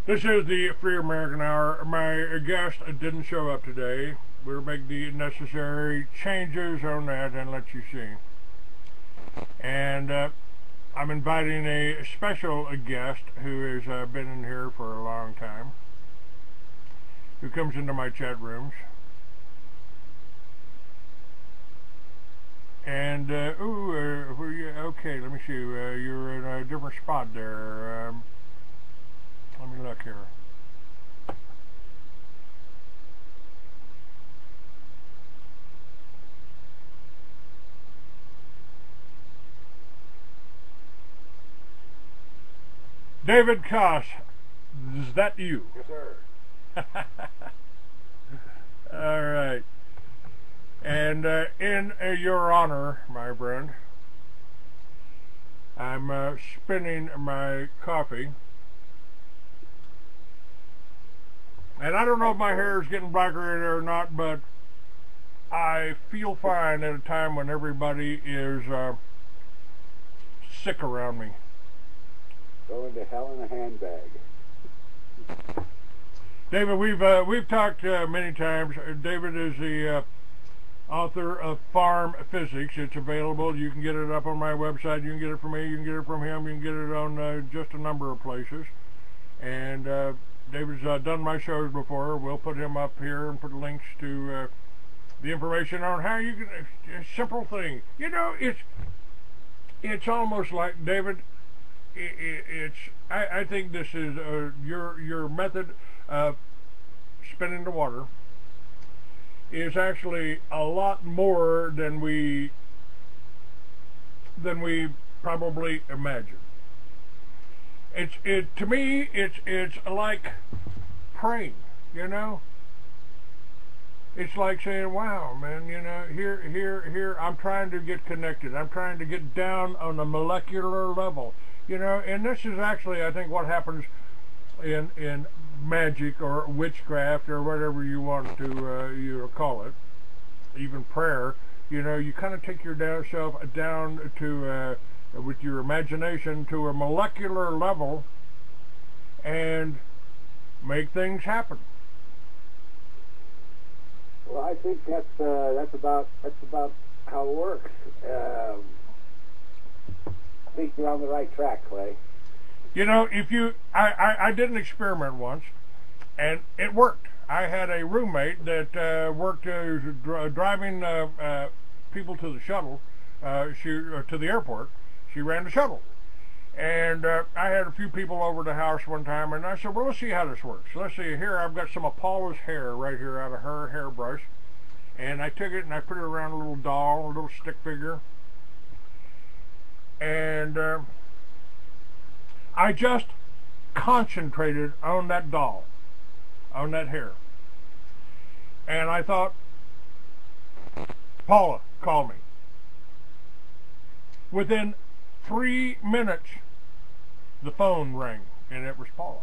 This is the Free American Hour. My guest didn't show up today. We'll make the necessary changes on that and let you see. And I'm inviting a special guest who has been in here for a long time, who comes into my chat rooms. And, okay, let me see. You're in a different spot there. Let me look here. David Kaas, is that you? Yes, sir. All right. And in your honor, my friend, I'm spinning my coffee. And I don't know if my hair is getting blacker or not, but I feel fine at a time when everybody is sick around me. Going to hell in a handbag. David, we've talked many times. David is the author of Farm Physics. It's available. You can get it up on my website. You can get it from me. You can get it from him. You can get it on just a number of places. And David's done my shows before. We'll put him up here and put links to the information on how you can. A simple thing. You know, it's almost like, David. I think this is your method of spinning the water is actually a lot more than we probably imagine. To me it's like praying, you know. It's like saying, wow, man, you know, here I'm trying to get connected. I'm trying to get down on a molecular level. You know, and this is actually, I think, what happens in magic or witchcraft or whatever you want to you call it, even prayer. You know, you kind of take yourself down to, with your imagination, to a molecular level and make things happen. Well, I think that's about how it works. I think you're on the right track, Clay. You know, I did an experiment once, and it worked. I had a roommate that worked driving people to the shuttle, to the airport. She ran the shuttle. And I had a few people over the house one time, and I said, well, let's see how this works. Let's see, here I've got some of Paula's hair right here out of her hairbrush. And I took it and I put it around a little doll, a little stick figure. And I just concentrated on that doll, on that hair. And I thought, Paula, call me. Within 3 minutes, the phone rang, and it was Paula.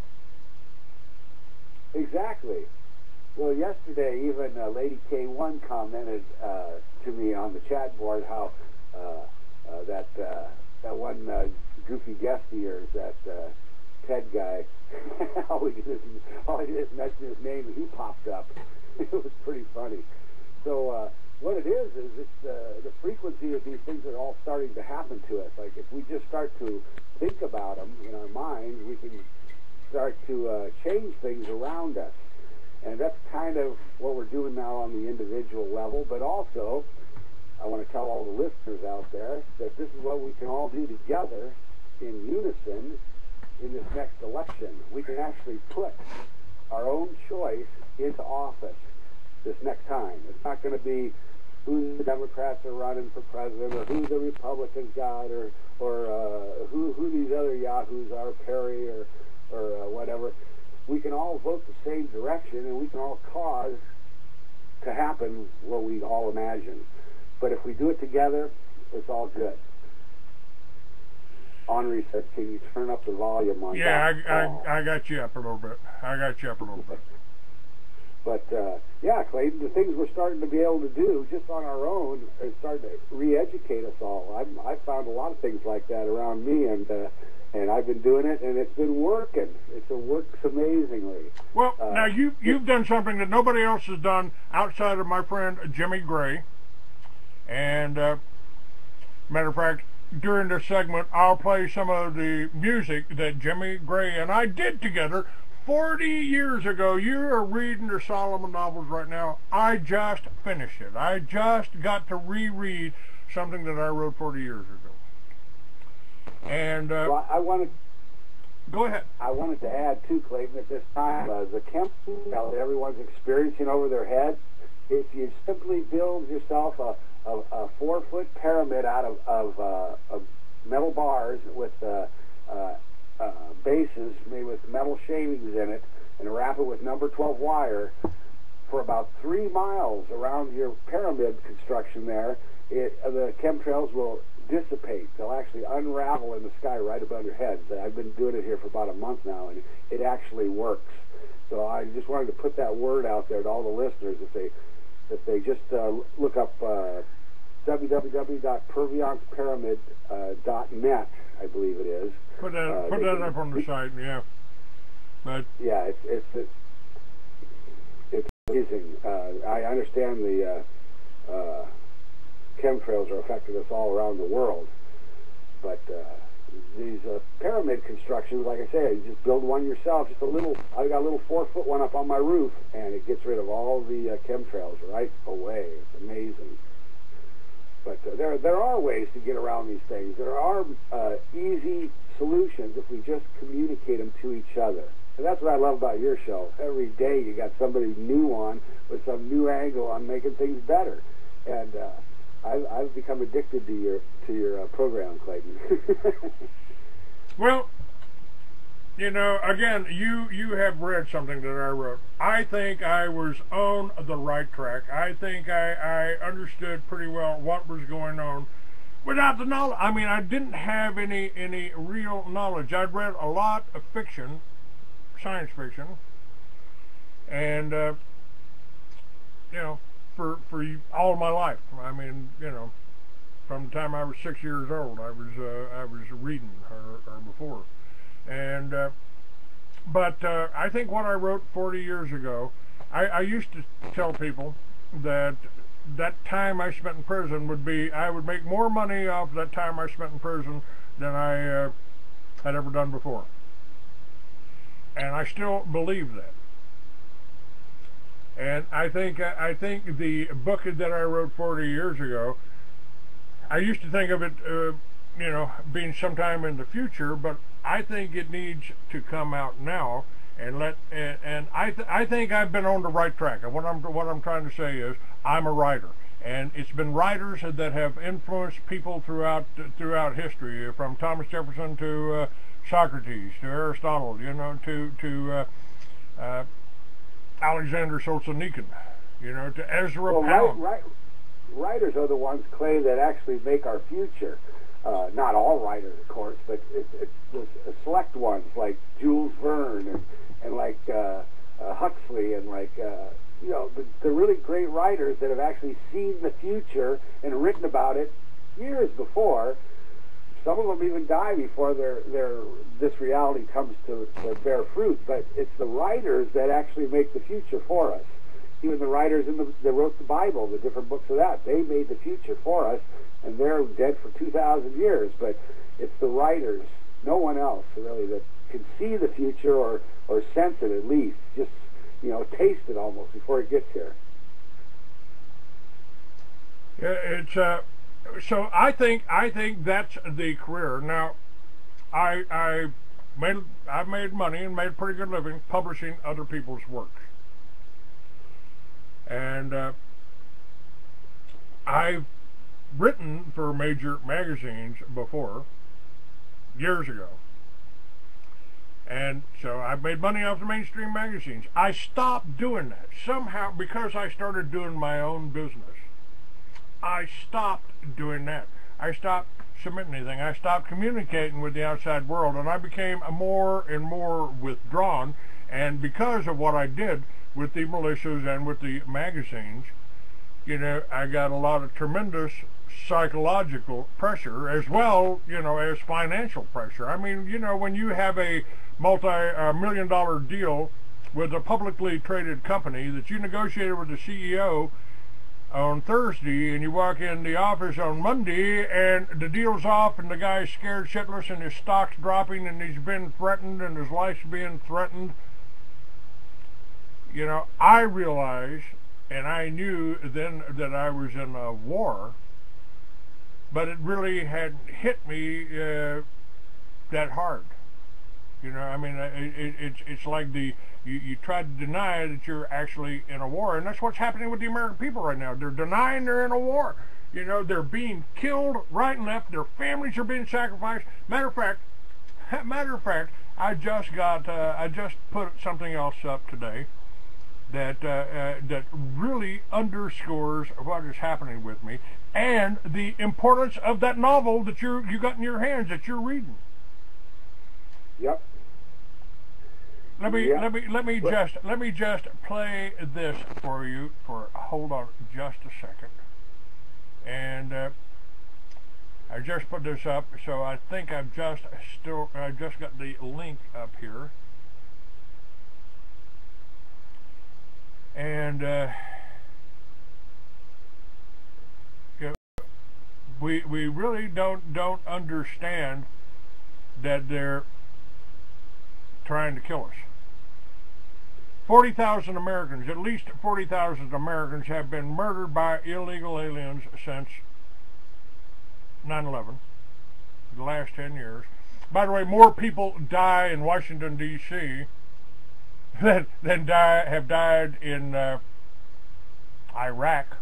Exactly. Well, yesterday, even Lady K1 commented to me on the chat board how that one goofy guest of yours, that Ted guy, all he did is mention his name and he popped up. It was pretty funny. So what it is it's the frequency of these things are all starting to happen to us. Like if we just start to think about them in our minds, we can start to change things around us. And that's kind of what we're doing now on the individual level, but also I want to tell all the listeners out there that this is what we can all do together in unison in this next election. We can actually put our own choice into office this next time. It's not going to be who the Democrats are running for president or who the Republicans got or who these other yahoos are, Perry or whatever. We can all vote the same direction and we can all cause to happen what we all imagine. But if we do it together, it's all good. Henri said, can you turn up the volume on that? Yeah, I got you up a little bit. But, yeah, Clayton, the things we're starting to be able to do just on our own is starting to re-educate us all. I've found a lot of things like that around me, and And I've been doing it, and it's been working. It works amazingly. Well, now you've done something that nobody else has done outside of my friend Jimmy Gray. And matter of fact, during this segment, I'll play some of the music that Jimmy Gray and I did together 40 years ago. You are reading the Solomon novels right now. I just finished it. I just got to reread something that I wrote 40 years ago. And well, go ahead. I wanted to add too, Clayton, at this time, the chemtrails that everyone's experiencing over their heads. If you simply build yourself a 4-foot pyramid out of metal bars with bases made with metal shavings in it, and wrap it with number 12 wire for about 3 miles around your pyramid construction there, the chemtrails will dissipate. They'll actually unravel in the sky right above your heads. I've been doing it here for about a month now, and it actually works. So I just wanted to put that word out there to all the listeners. If they just look up www.perviancepyramid.net, I believe it is. Put that up on the site, yeah. But yeah, it's amazing. I understand the chemtrails are affecting us all around the world, but these pyramid constructions, like I say, you just build one yourself. Just a little. I got a little 4-foot one up on my roof, and it gets rid of all the chemtrails right away. It's amazing. But there are ways to get around these things. There are easy solutions if we just communicate them to each other. And that's what I love about your show. Every day you got somebody new on with some new angle on making things better. And I've become addicted to your program, Clayton. well, you know, again, you have read something that I wrote. I think I was on the right track. I think I understood pretty well what was going on without the knowledge. I mean, I didn't have any real knowledge. I'd read a lot of fiction, science fiction, and you know, for all of my life. I mean, you know, from the time I was 6 years old, I was reading or before. And but I think what I wrote 40 years ago, I used to tell people that time I spent in prison I would make more money off that time I spent in prison than I had ever done before. And I still believe that. And I think the book that I wrote 40 years ago, I used to think of it, you know, being sometime in the future, but I think it needs to come out now, and I think I've been on the right track. And what I'm trying to say is I'm a writer, and it's been writers that have influenced people throughout history, from Thomas Jefferson to Socrates to Aristotle, you know, to Alexander Solzhenitsyn, you know, to Ezra Pound. Writers are the ones, Clay, that actually make our future. Not all writers, of course, but it's the select ones like Jules Verne and like Huxley and like you know, the really great writers that have actually seen the future and written about it years before. Some of them even die before this reality comes to bear fruit. But it's the writers that actually make the future for us. Even the writers that wrote the Bible, the different books of that, they made the future for us, and they're dead for 2,000 years. But it's the writers, no one else really, that can see the future or sense it at least, just, you know, taste it almost before it gets here. Yeah, it's so I think that's the career. Now, I've made money and made a pretty good living publishing other people's work. And I've written for major magazines before, years ago. And so I've made money off the mainstream magazines. I stopped doing that somehow because I started doing my own business. I stopped doing that. I stopped submitting anything. I stopped communicating with the outside world, and I became more and more withdrawn. And because of what I did with the militias and with the magazines, you know, I got a lot of tremendous psychological pressure as well, you know, as financial pressure. I mean, you know, when you have a multi-million-dollar deal with a publicly traded company that you negotiated with the CEO on Thursday, and you walk in the office on Monday and the deal's off and the guy's scared shitless and his stock's dropping and he's been threatened and his life's being threatened, you know, I realized, and I knew then that I was in a war, but it really hadn't hit me that hard. You know, I mean, it's like you try to deny that you're actually in a war, and that's what's happening with the American people right now. They're denying they're in a war. You know, they're being killed right and left. Their families are being sacrificed. Matter of fact, I just put something else up today that really underscores what is happening with me and the importance of that novel that you got in your hands that you're reading. Yep. Let me just play this for you. Hold on just a second. And I just put this up, so I think I just got the link up here. And we really don't understand that they're trying to kill us. 40,000 Americans, at least 40,000 Americans have been murdered by illegal aliens since 9/11, the last 10 years. By the way, more people die in Washington, D.C. than have died in Iraq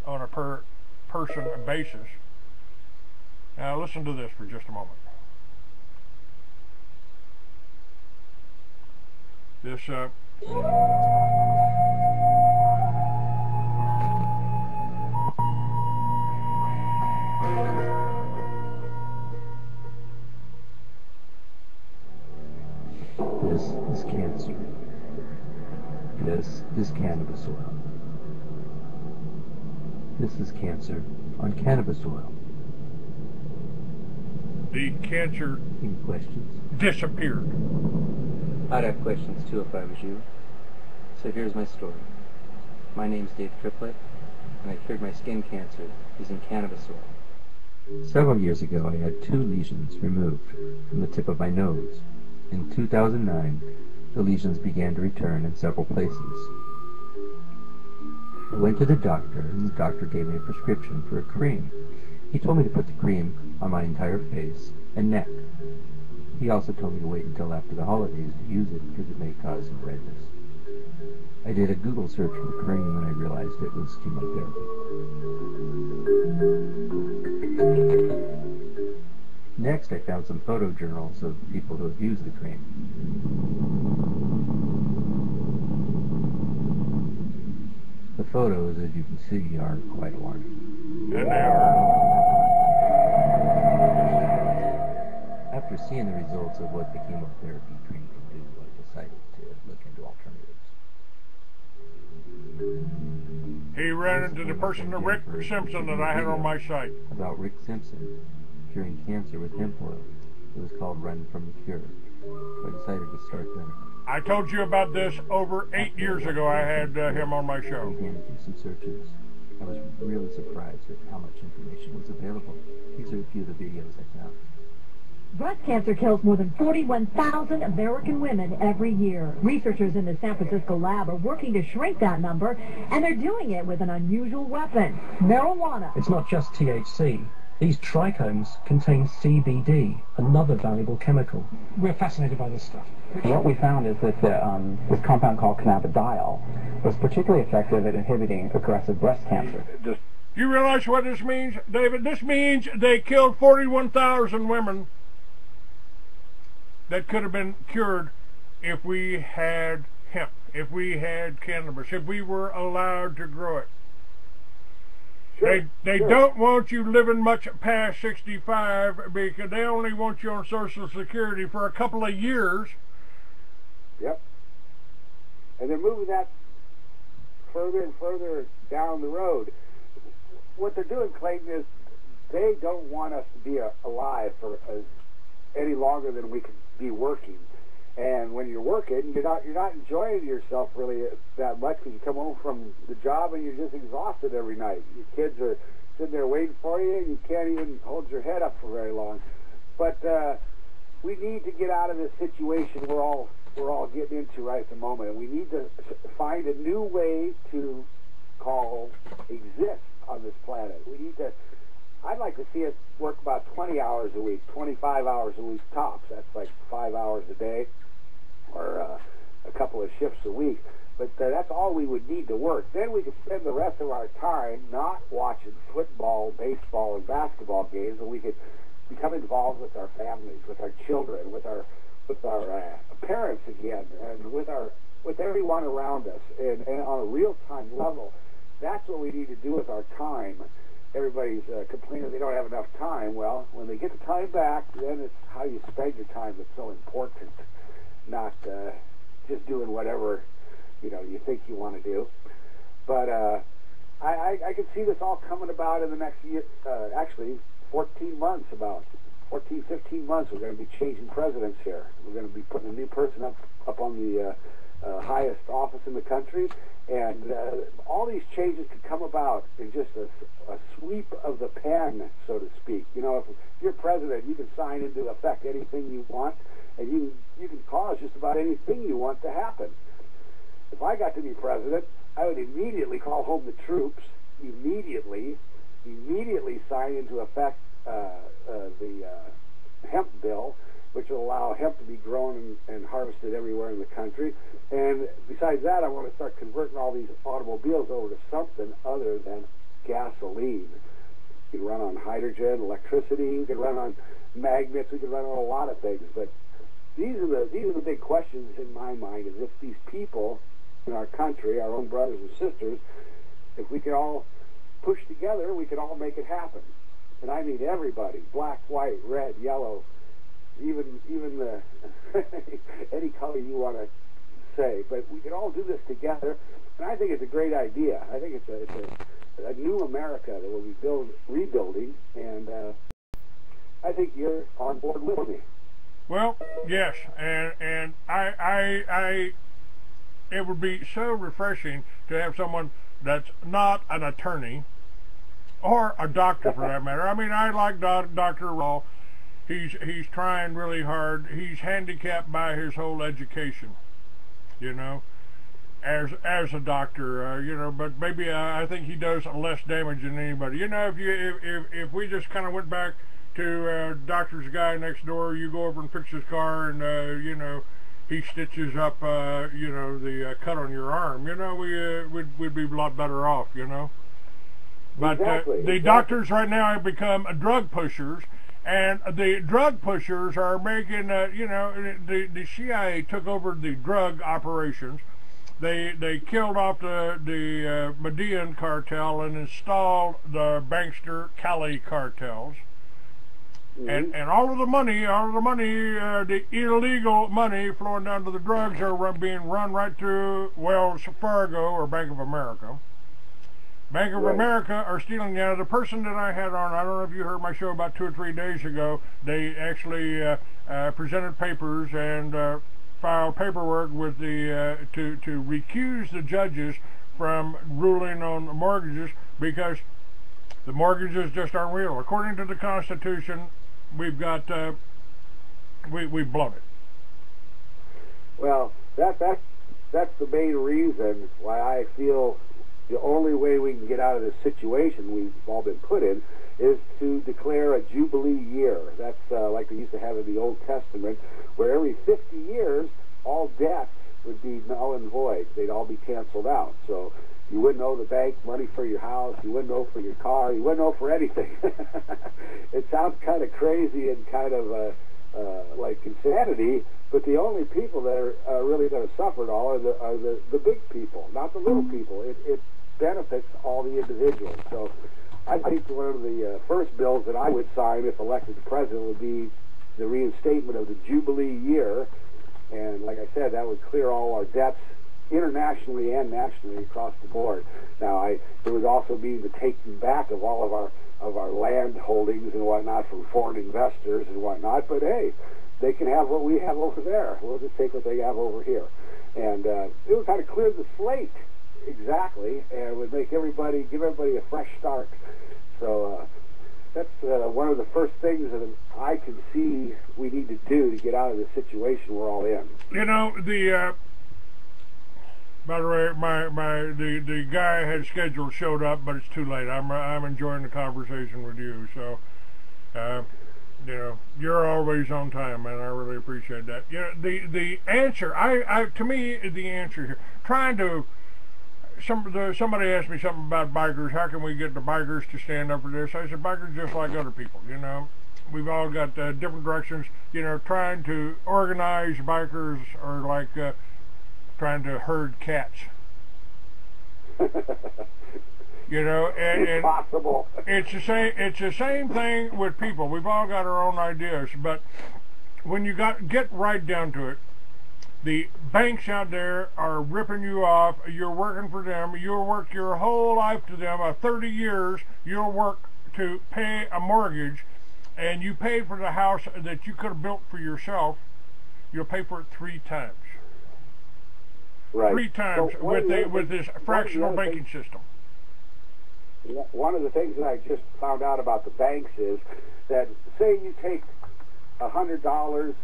on a per-person basis. Now listen to this for just a moment. This This is cancer. This is cannabis oil. This is cancer on cannabis oil. the cancer Any questions? disappeared. I'd have questions too if I was you. So here's my story. My name's Dave Triplett, and I cured my skin cancer using cannabis oil. Several years ago, I had 2 lesions removed from the tip of my nose. In 2009, the lesions began to return in several places. I went to the doctor, and the doctor gave me a prescription for a cream. He told me to put the cream on my entire face and neck. He also told me to wait until after the holidays to use it because it may cause some redness. I did a Google search for the cream and I realized it was chemotherapy. Next, I found some photojournals of people who have used the cream. The photos, as you can see, are quite alarming. And they are. After seeing the results of what the chemotherapy cream can do, I decided to look into alternatives. He ran into the person of Rick Simpson that I had on my site. About Rick Simpson curing cancer with hemp oil. It was called Run from the Cure. So I decided to start there. I told you about this over 8 years ago. I had him on my I show. began to do some searches. I was really surprised at how much information was available. These are a few of the videos I found. Breast cancer kills more than 41,000 American women every year. Researchers in the San Francisco lab are working to shrink that number, and they're doing it with an unusual weapon, marijuana. It's not just THC. These trichomes contain CBD, another valuable chemical. We're fascinated by this stuff. What we found is that this compound called cannabidiol was particularly effective at inhibiting aggressive breast cancer. You realize what this means, David? This means they killed 41,000 women that could have been cured if we had hemp, if we had cannabis, if we were allowed to grow it. Sure, They sure. don't want you living much past 65 because they only want you on Social Security for a couple of years. Yep. And they're moving that further and further down the road. What they're doing, Clayton, is they don't want us to be alive for any longer than we could be working. And when you're working, you're not enjoying yourself really that much, because you come home from the job and you're just exhausted every night. Your kids are sitting there waiting for you, and you can't even hold your head up for very long. But we need to get out of this situation we're all getting into right at the moment, and we need to find a new way to exist on this planet. I'd like to see us work about 20 hours a week, 25 hours a week tops. That's like 5 hours a day, or a couple of shifts a week. But that's all we would need to work. Then we could spend the rest of our time not watching football, baseball, and basketball games, and we could become involved with our families, with our children, with our parents again, and with everyone around us, and on a real-time level. That's what we need to do with our time. Everybody's complaining they don't have enough time. Well, when they get the time back, then it's how you spend your time that's so important, not just doing whatever you think you want to do. But I can see this all coming about in the next year, actually 14 months, about 14, 15 months. We're going to be changing presidents here. We're going to be putting a new person up on the highest office in the country, and all these changes could come about in just a sweep of the pen, so to speak. If you're president, you can sign into effect anything you want, and you can cause just about anything you want to happen. If I got to be president, I would immediately call home the troops, immediately sign into effect the hemp bill, which will allow hemp to be grown and harvested everywhere in the country. And besides that, I want to start converting all these automobiles over to something other than gasoline. You can run on hydrogen, electricity, you can run on magnets, we can run on a lot of things. But these are the big questions in my mind, is if these people in our country, our own brothers and sisters, if we could all push together, we could all make it happen. And I mean everybody, black, white, red, yellow, even the any color you want to say. But we can all do this together, and I think it's a great idea. I think it's a new America that we'll be rebuilding, and I think you're on board with me. Well, yes, and I it would be so refreshing to have someone that's not an attorney or a doctor, for that matter. I mean, I like Dr. Raw. He's trying really hard. He's handicapped by his whole education, as a doctor, but maybe I think he does less damage than anybody. If we just kind of went back to doctor's guy next door, you go over and fix his car, and he stitches up the cut on your arm, we'd be a lot better off, But the doctors right now have become drug pushers, and the drug pushers are making, the CIA took over the drug operations. They killed off the Median cartel and installed the Bankster Cali cartels. Mm-hmm. And all of the money, the illegal money flowing down to the drugs are being run right through Wells Fargo or Bank of America. Bank of America are stealing. The person that I had on, I don't know if you heard my show about 2 or 3 days ago, they actually presented papers and filed paperwork with the to recuse the judges from ruling on mortgages, because the mortgages just aren't real. According to the Constitution, we've got we've blown it. Well, that's the main reason why I feel the only way we can get out of this situation we've all been put in is to declare a Jubilee year. That's like they used to have in the Old Testament, where every 50 years all debts would be null and void. They'd all be canceled out. So you wouldn't owe the bank money for your house, you wouldn't owe for your car, you wouldn't owe for anything. It sounds kind of crazy and kind of like insanity, but the only people that are really going to suffer it all are the big people, not the little people. It benefits all the individuals. So I think one of the first bills that I would sign if elected president would be the reinstatement of the Jubilee year. And like I said, that would clear all our debts internationally and nationally across the board. Now, it would also be the taking back of all of our land holdings and whatnot from foreign investors and whatnot. But hey, they can have what we have over there. We'll just take what they have over here. And it would kind of clear the slate, exactly, and it would make give everybody a fresh start. So that's one of the first things that I can see we need to do to get out of the situation we're all in. You know, by the way, the guy I had scheduled showed up, but it's too late. I'm enjoying the conversation with you, so you know, you're always on time, man. I really appreciate that. You know, the answer, to me, the answer here, somebody asked me something about bikers. How can we get the bikers to stand up for this? I said, bikers just like other people, you know. We've all got different directions. You know, trying to organize bikers are like trying to herd cats. You know, and Impossible. It's the same thing with people. We've all got our own ideas, but when you get right down to it, the banks out there are ripping you off. You're working for them. You'll work your whole life to them. 30 years you'll work to pay a mortgage, and you pay for the house that you could have built for yourself. You'll pay for it 3 times. Right. 3 times So with this fractional banking system. One of the things that I just found out about the banks is that, say you take $100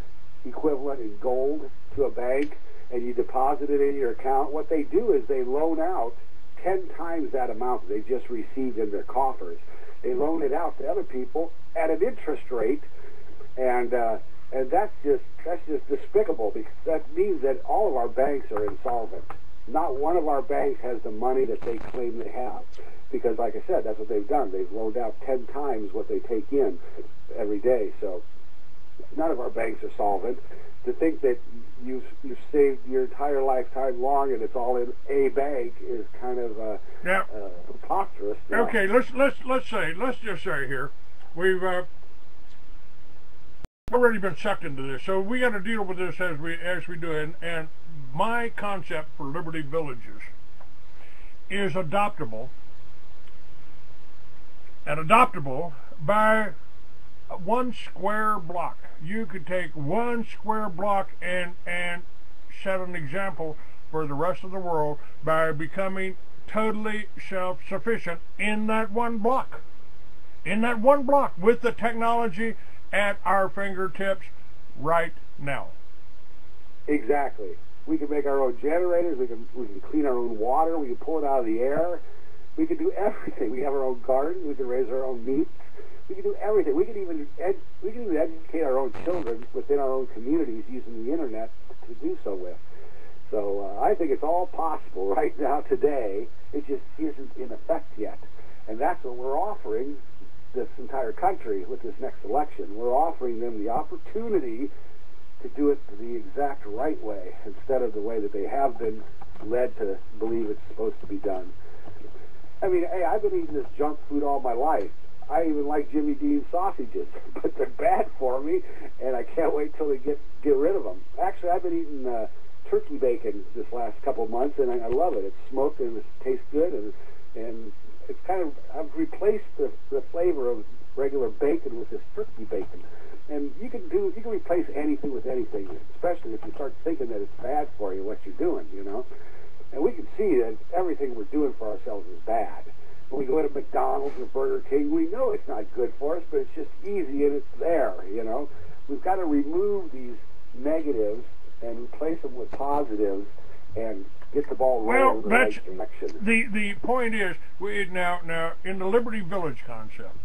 equivalent in gold to a bank and you deposit it in your account, what they do is they loan out 10 times that amount that they just received in their coffers. They loan it out to other people at an interest rate, and that's just despicable, because that means that all of our banks are insolvent. Not one of our banks has the money that they claim they have, because, like I said, that's what they've done. They've loaned out 10 times what they take in every day. So none of our banks are solvent. To think that you've saved your entire lifetime long and it's all in a bank is kind of preposterous. Okay, let's just say here, we've already been sucked into this, so we got to deal with this as we do it. And my concept for Liberty Villages is adoptable, and adoptable by 1 square block. You could take 1 square block and set an example for the rest of the world by becoming totally self-sufficient in that 1 block. In that 1 block, with the technology at our fingertips right now. Exactly. We can make our own generators. We can clean our own water. We can pull it out of the air. We can do everything. We have our own garden. We can raise our own meat. We can do everything. We can even educate our own children within our own communities using the internet to do so with. So I think it's all possible right now today. It just isn't in effect yet, and that's what we're offering this entire country with this next election. We're offering them the opportunity to do it the exact right way instead of the way that they have been led to believe it's supposed to be done. I mean, hey, I've been eating this junk food all my life. I even like Jimmy Dean sausages, but they're bad for me, and I can't wait till they get rid of them. Actually, I've been eating turkey bacon this last couple of months, and I love it. It's smoked and it tastes good, and it's kind of, I've replaced the flavor of regular bacon with this turkey bacon. And you can replace anything with anything, especially if you start thinking that it's bad for you, what you're doing, you know. And we can see that everything we're doing for ourselves is bad. When we go to McDonald's or Burger King, we know it's not good for us, but it's just easy and it's there, you know. We've got to remove these negatives and replace them with positives and get the ball rolling in the right direction. The point is, now in the Liberty Village concept,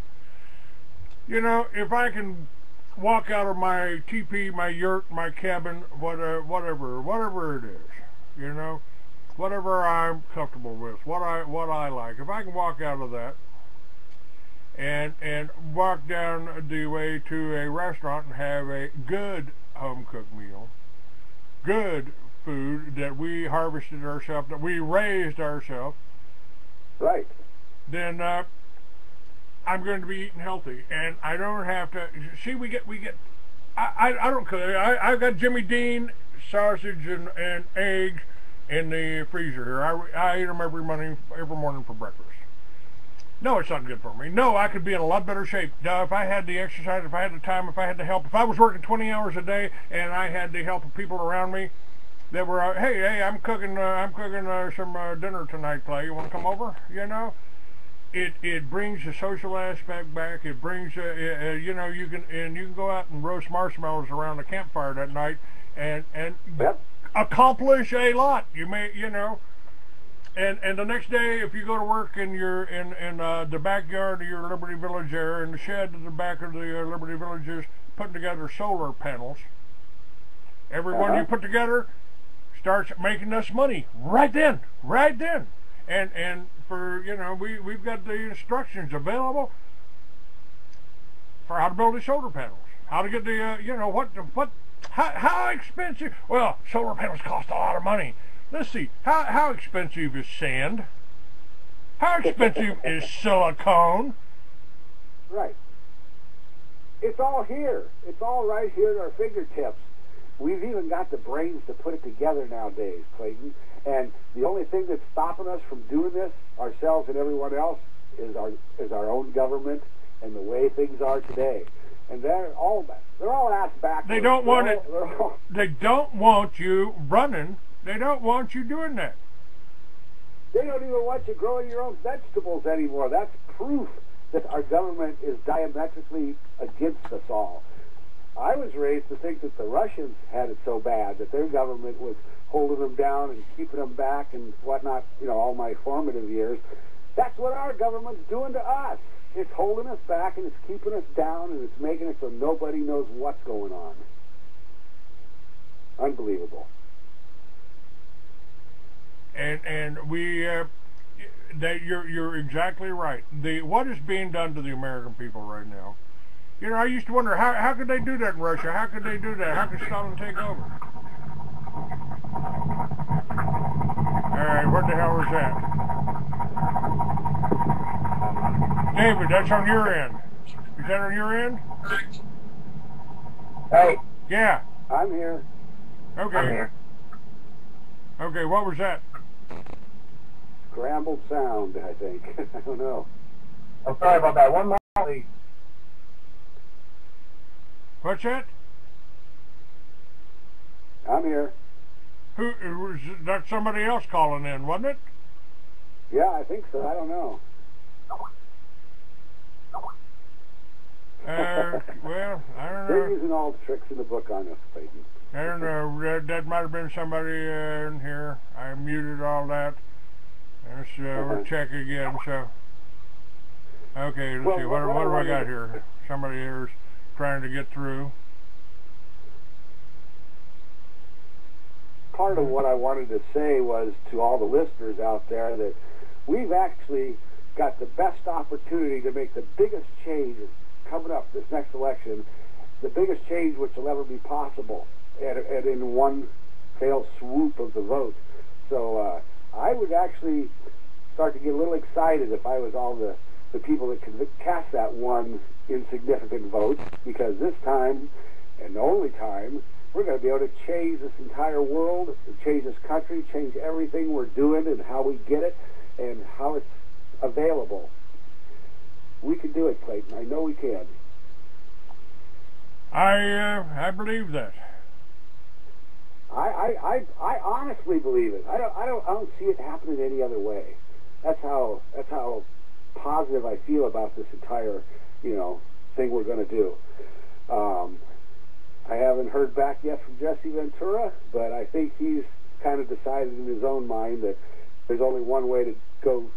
you know, if I can walk out of my teepee, my yurt, my cabin, whatever it is, you know, whatever I'm comfortable with, what I like. If I can walk out of that and walk down the way to a restaurant and have a good home cooked meal, good food that we harvested ourselves, that we raised ourselves, right, then I'm going to be eating healthy, and I don't have to see. We get. I don't care. I've got Jimmy Dean sausage and eggs in the freezer here. I eat them every morning for breakfast. No, it's not good for me. No, I could be in a lot better shape. If I had the exercise, if I had the time, if I had the help, if I was working 20 hours a day and I had the help of people around me that were, hey, I'm cooking some dinner tonight, Clay. You want to come over? You know, it brings the social aspect back. It brings, you know, you can go out and roast marshmallows around the campfire that night and Yep. accomplish a lot. You may, you know. And the next day, if you go to work and you're in the backyard of your Liberty Village there, in the shed in the back of the Liberty Village is putting together solar panels, every one you put together starts making us money right then. And for, you know, we've got the instructions available for how to build these solar panels, how to get the, you know, how expensive. Well, solar panels cost a lot of money. Let's see, how expensive is sand? How expensive is silicone? Right. It's all here. It's all right here at our fingertips. We've even got the brains to put it together nowadays, Clayton. And the only thing that's stopping us from doing this, ourselves and everyone else, is our own government and the way things are today. And they're all ass backwards. They don't want it. They don't want you running. They don't want you doing that. They don't even want you growing your own vegetables anymore. That's proof that our government is diametrically against us all. I was raised to think that the Russians had it so bad, that their government was holding them down and keeping them back and whatnot, you know, all my formative years. That's what our government's doing to us. It's holding us back and it's keeping us down and it's making it so nobody knows what's going on. Unbelievable. And we, that you're exactly right. What is being done to the American people right now? You know, I used to wonder how could they do that in Russia? How could they do that? How could Stalin take over? All right, what the hell was that? David, that's on your end. Is that on your end? Hey. Yeah. I'm here. Okay. I'm here. Okay, what was that? Scrambled sound, I think. I don't know. I'm sorry about that. One more, please. What's that? I'm here. Who was that? Somebody else calling in, wasn't it? Yeah, I think so. I don't know. Well, I don't know. They're using all the tricks in the book on us, Clayton. I don't know. That might have been somebody in here. I muted all that. Let's we'll check again. So, okay, let's see. What do I got here? Somebody here's trying to get through. Part of what I wanted to say was to all the listeners out there that we've actually got the best opportunity to make the biggest change coming up this next election, the biggest change which will ever be possible, and in one fell swoop of the vote. So I would actually start to get a little excited if I was all the people that could cast that one insignificant vote, because this time, and the only time, we're going to be able to change this entire world, change this country, change everything we're doing and how we get it and how it's available. We can do it, Clayton. I know we can. I believe that. I honestly believe it. I don't see it happening any other way. That's how positive I feel about this entire, you know, thing we're going to do. I haven't heard back yet from Jesse Ventura, but I think he's kind of decided in his own mind that there's only one way to go